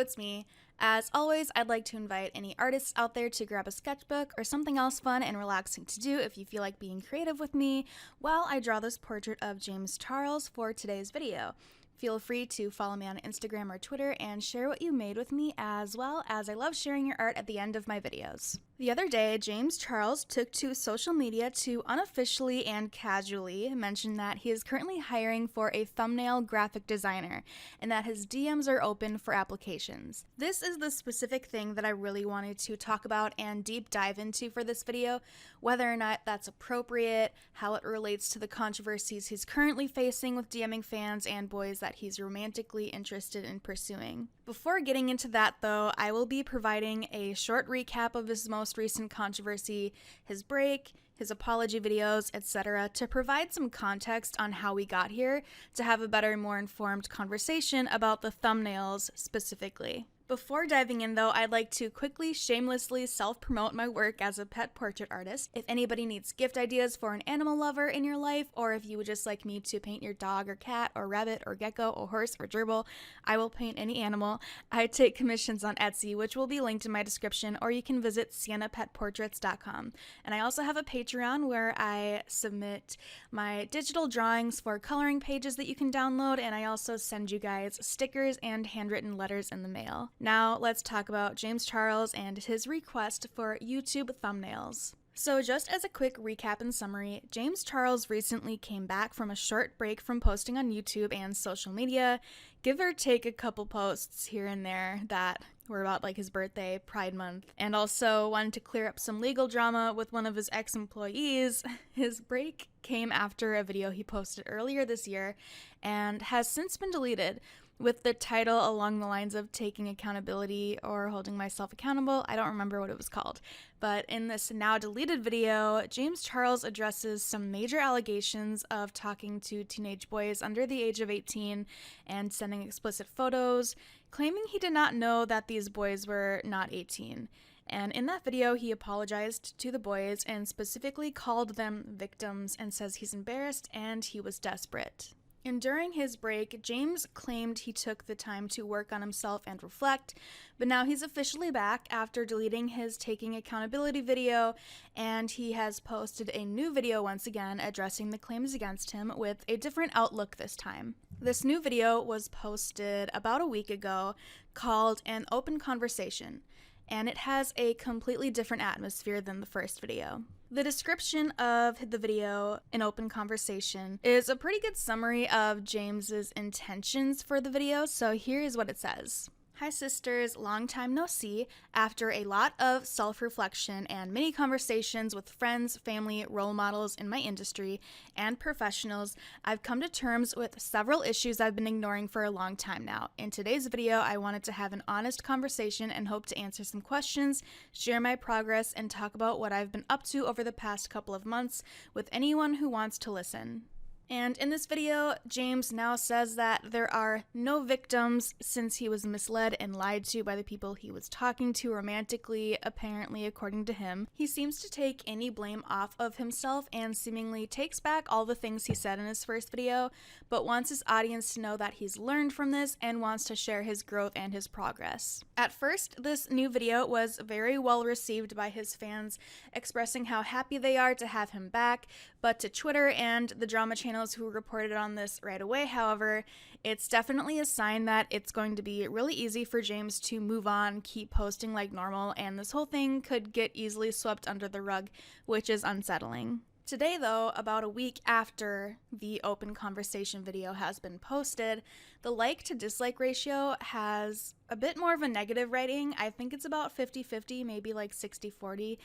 it's me. As always, I'd like to invite any artists out there to grab a sketchbook or something else fun and relaxing to do if you feel like being creative with me while I draw this portrait of James Charles for today's video. Feel free to follow me on Instagram or Twitter and share what you made with me, as well as I love sharing your art at the end of my videos. The other day, James Charles took to social media to unofficially and casually mention that he is currently hiring for a thumbnail graphic designer and that his DMs are open for applications. This is the specific thing that I really wanted to talk about and deep dive into for this video, whether or not that's appropriate, how it relates to the controversies he's currently facing with DMing fans and boys that he's romantically interested in pursuing. Before getting into that though, I will be providing a short recap of his most recent controversy, his break, his apology videos, etc., to provide some context on how we got here, to have a better, more informed conversation about the thumbnails specifically. Before diving in though, I'd like to quickly shamelessly self-promote my work as a pet portrait artist. If anybody needs gift ideas for an animal lover in your life, or if you would just like me to paint your dog or cat or rabbit or gecko or horse or gerbil, I will paint any animal. I take commissions on Etsy, which will be linked in my description, or you can visit siennapetportraits.com. And I also have a Patreon where I submit my digital drawings for coloring pages that you can download, and I also send you guys stickers and handwritten letters in the mail. Now let's talk about James Charles and his request for YouTube thumbnails. So just as a quick recap and summary, James Charles recently came back from a short break from posting on YouTube and social media, give or take a couple posts here and there that were about like his birthday, Pride Month, and also wanted to clear up some legal drama with one of his ex-employees. His break came after a video he posted earlier this year and has since been deleted, with the title along the lines of taking accountability or holding myself accountable. I don't remember what it was called. But in this now deleted video, James Charles addresses some major allegations of talking to teenage boys under the age of 18 and sending explicit photos, claiming he did not know that these boys were not 18. And in that video, he apologized to the boys and specifically called them victims and says he's embarrassed and he was desperate. And during his break, James claimed he took the time to work on himself and reflect, but now he's officially back after deleting his taking accountability video, and he has posted a new video once again addressing the claims against him with a different outlook this time. This new video was posted about a week ago called An Open Conversation, and it has a completely different atmosphere than the first video. The description of the video, An Open Conversation, is a pretty good summary of James's intentions for the video, so here is what it says. Hi sisters, long time no see. After a lot of self-reflection and many conversations with friends, family, role models in my industry, and professionals, I've come to terms with several issues I've been ignoring for a long time now. In today's video, I wanted to have an honest conversation and hope to answer some questions, share my progress, and talk about what I've been up to over the past couple of months with anyone who wants to listen. And in this video, James now says that there are no victims since he was misled and lied to by the people he was talking to romantically, apparently according to him. He seems to take any blame off of himself and seemingly takes back all the things he said in his first video, but wants his audience to know that he's learned from this and wants to share his growth and his progress. At first, this new video was very well received by his fans, expressing how happy they are to have him back, but to Twitter and the drama channel who reported on this right away, however, it's definitely a sign that it's going to be really easy for James to move on, keep posting like normal, and this whole thing could get easily swept under the rug, which is unsettling. Today though, about a week after the Open Conversation video has been posted, the like to dislike ratio has a bit more of a negative rating. I think it's about 50-50, maybe like 60-40,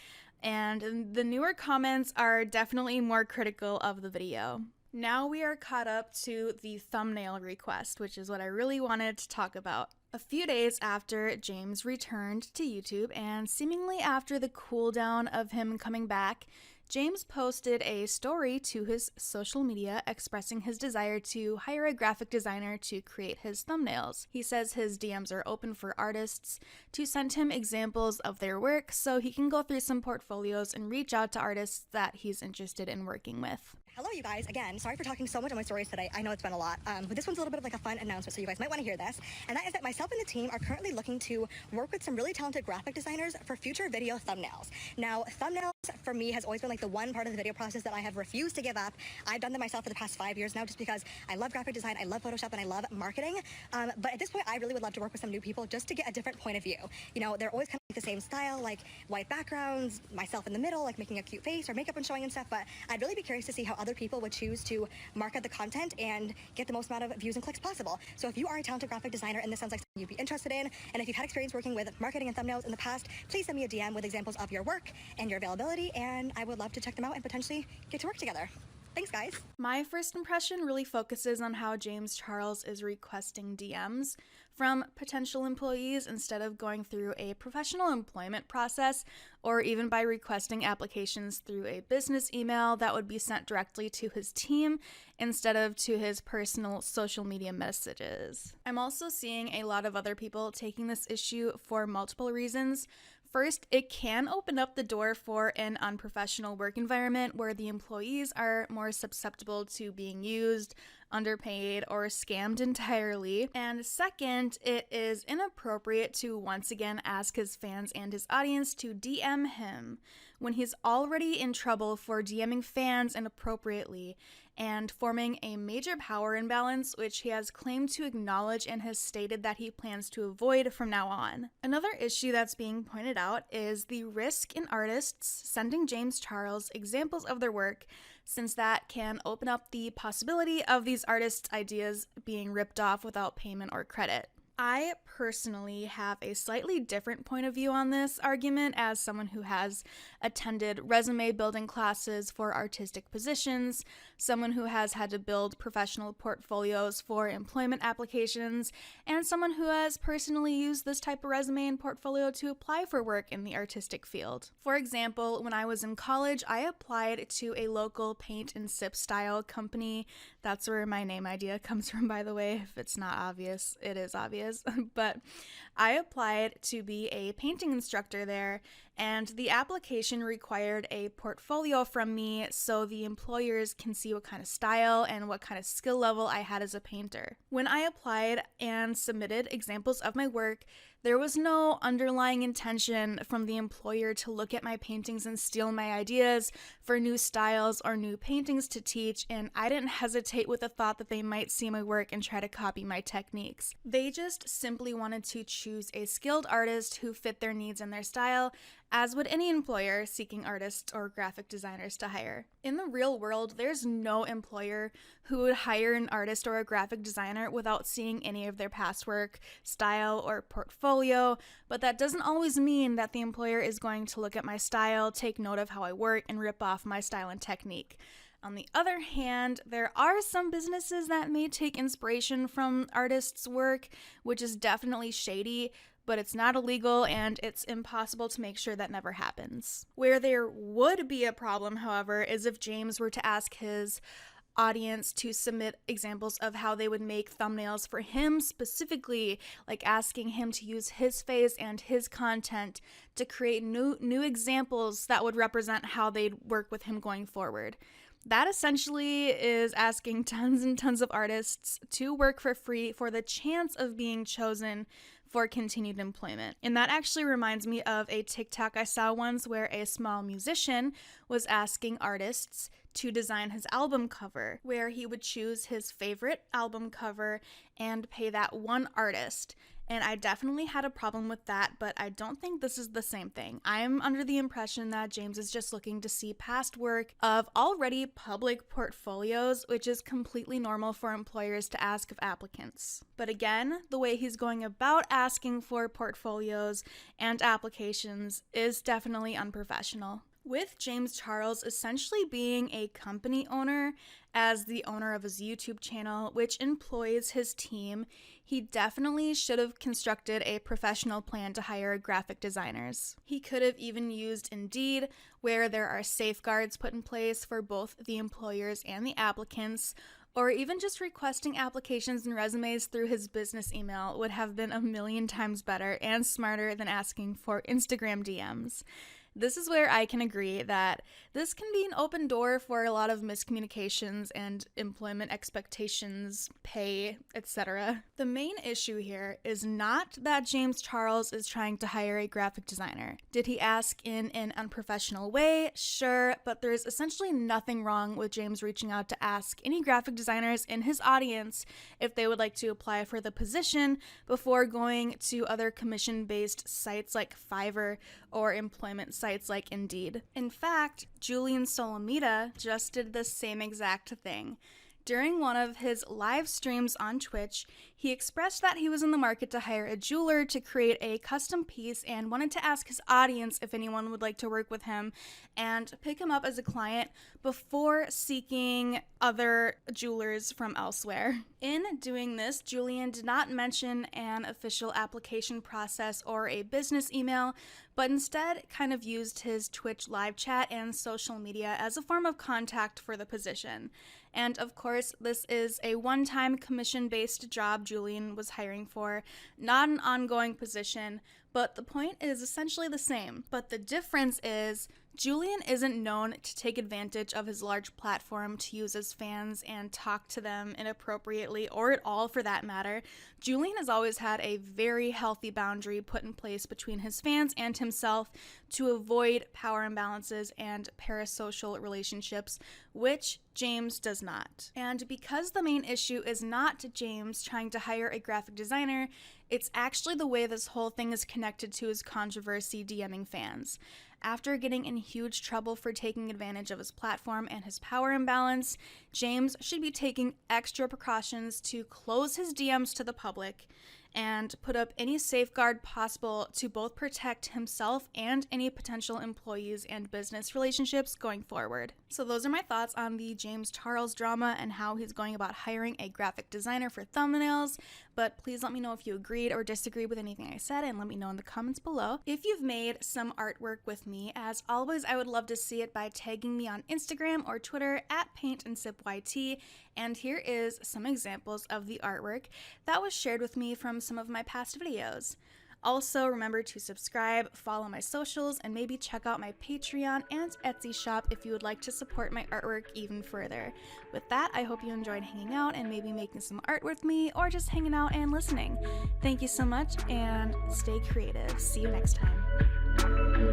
and the newer comments are definitely more critical of the video. Now we are caught up to the thumbnail request, which is what I really wanted to talk about. A few days after James returned to YouTube, and seemingly after the cool down of him coming back, James posted a story to his social media expressing his desire to hire a graphic designer to create his thumbnails. He says his DMs are open for artists to send him examples of their work so he can go through some portfolios and reach out to artists that he's interested in working with. Hello, you guys. Again, sorry for talking so much on my stories today. I know it's been a lot, but this one's a little bit of like a fun announcement, so you guys might want to hear this. And that is that myself and the team are currently looking to work with some really talented graphic designers for future video thumbnails. Now, thumbnails for me has always been like the one part of the video process that I have refused to give up. I've done them myself for the past 5 years now just because I love graphic design, I love Photoshop, and I love marketing. But at this point, I really would love to work with some new people just to get a different point of view. You know, they're always kind of like the same style, like white backgrounds, myself in the middle, like making a cute face or makeup and showing and stuff. But I'd really be curious to see how other people would choose to market the content and get the most amount of views and clicks possible. So if you are a talented graphic designer and this sounds like something you'd be interested in, and if you've had experience working with marketing and thumbnails in the past, please send me a DM with examples of your work and your availability, and I would love to check them out and potentially get to work together. Thanks, guys. My first impression really focuses on how James Charles is requesting DMs from potential employees instead of going through a professional employment process, or even by requesting applications through a business email that would be sent directly to his team instead of to his personal social media messages. I'm also seeing a lot of other people taking this issue for multiple reasons. First, it can open up the door for an unprofessional work environment where the employees are more susceptible to being used, underpaid, or scammed entirely. And second, it is inappropriate to once again ask his fans and his audience to DM him when he's already in trouble for DMing fans inappropriately and forming a major power imbalance, which he has claimed to acknowledge and has stated that he plans to avoid from now on. Another issue that's being pointed out is the risk in artists sending James Charles examples of their work, since that can open up the possibility of these artists' ideas being ripped off without payment or credit. I personally have a slightly different point of view on this argument as someone who has attended resume building classes for artistic positions, someone who has had to build professional portfolios for employment applications, and someone who has personally used this type of resume and portfolio to apply for work in the artistic field. For example, when I was in college, I applied to a local paint and sip style company. That's where my name idea comes from, by the way. If it's not obvious, it is obvious. But I applied to be a painting instructor there, and the application required a portfolio from me so the employers can see what kind of style and what kind of skill level I had as a painter. When I applied and submitted examples of my work, there was no underlying intention from the employer to look at my paintings and steal my ideas for new styles or new paintings to teach, and I didn't hesitate with the thought that they might see my work and try to copy my techniques. They just simply wanted to choose a skilled artist who fit their needs and their style, as would any employer seeking artists or graphic designers to hire. In the real world, there's no employer who would hire an artist or a graphic designer without seeing any of their past work, style, or portfolio, but that doesn't always mean that the employer is going to look at my style, take note of how I work, and rip off my style and technique. On the other hand, there are some businesses that may take inspiration from artists' work, which is definitely shady, but it's not illegal and it's impossible to make sure that never happens. Where there would be a problem, however, is if James were to ask his audience to submit examples of how they would make thumbnails for him specifically, like asking him to use his face and his content to create new examples that would represent how they'd work with him going forward. That essentially is asking tons and tons of artists to work for free for the chance of being chosen for continued employment. And that actually reminds me of a TikTok I saw once where a small musician was asking artists to design his album cover, where he would choose his favorite album cover and pay that one artist. And I definitely had a problem with that, but I don't think this is the same thing. I'm under the impression that James is just looking to see past work of already public portfolios, which is completely normal for employers to ask of applicants. But again, the way he's going about asking for portfolios and applications is definitely unprofessional. With James Charles essentially being a company owner as the owner of his YouTube channel, which employs his team, he definitely should have constructed a professional plan to hire graphic designers. He could have even used Indeed, where there are safeguards put in place for both the employers and the applicants, or even just requesting applications and resumes through his business email would have been a million times better and smarter than asking for Instagram DMs. This is where I can agree that this can be an open door for a lot of miscommunications and employment expectations, pay, etc. The main issue here is not that James Charles is trying to hire a graphic designer. Did he ask in an unprofessional way? Sure, but there's essentially nothing wrong with James reaching out to ask any graphic designers in his audience if they would like to apply for the position before going to other commission-based sites like Fiverr or employment sites like Indeed. In fact, Julian Solomita just did the same exact thing. During one of his live streams on Twitch, he expressed that he was in the market to hire a jeweler to create a custom piece and wanted to ask his audience if anyone would like to work with him and pick him up as a client before seeking other jewelers from elsewhere. In doing this, Julian did not mention an official application process or a business email, but instead kind of used his Twitch live chat and social media as a form of contact for the position. And of course, this is a one-time commission-based job Julian was hiring for, not an ongoing position, but the point is essentially the same. But the difference is Julian isn't known to take advantage of his large platform to use his fans and talk to them inappropriately, or at all for that matter. Julian has always had a very healthy boundary put in place between his fans and himself to avoid power imbalances and parasocial relationships, which James does not. And because the main issue is not James trying to hire a graphic designer, it's actually the way this whole thing is connected to his controversy DMing fans. After getting in huge trouble for taking advantage of his platform and his power imbalance, James should be taking extra precautions to close his DMs to the public and put up any safeguard possible to both protect himself and any potential employees and business relationships going forward. So those are my thoughts on the James Charles drama and how he's going about hiring a graphic designer for thumbnails, but please let me know if you agreed or disagreed with anything I said and let me know in the comments below. If you've made some artwork with me, as always, I would love to see it by tagging me on Instagram or Twitter at paintandsipyt, and here is some examples of the artwork that was shared with me from some of my past videos. Also, remember to subscribe, follow my socials, and maybe check out my Patreon and Etsy shop if you would like to support my artwork even further. With that, I hope you enjoyed hanging out and maybe making some art with me, or just hanging out and listening. Thank you so much, and stay creative. See you next time.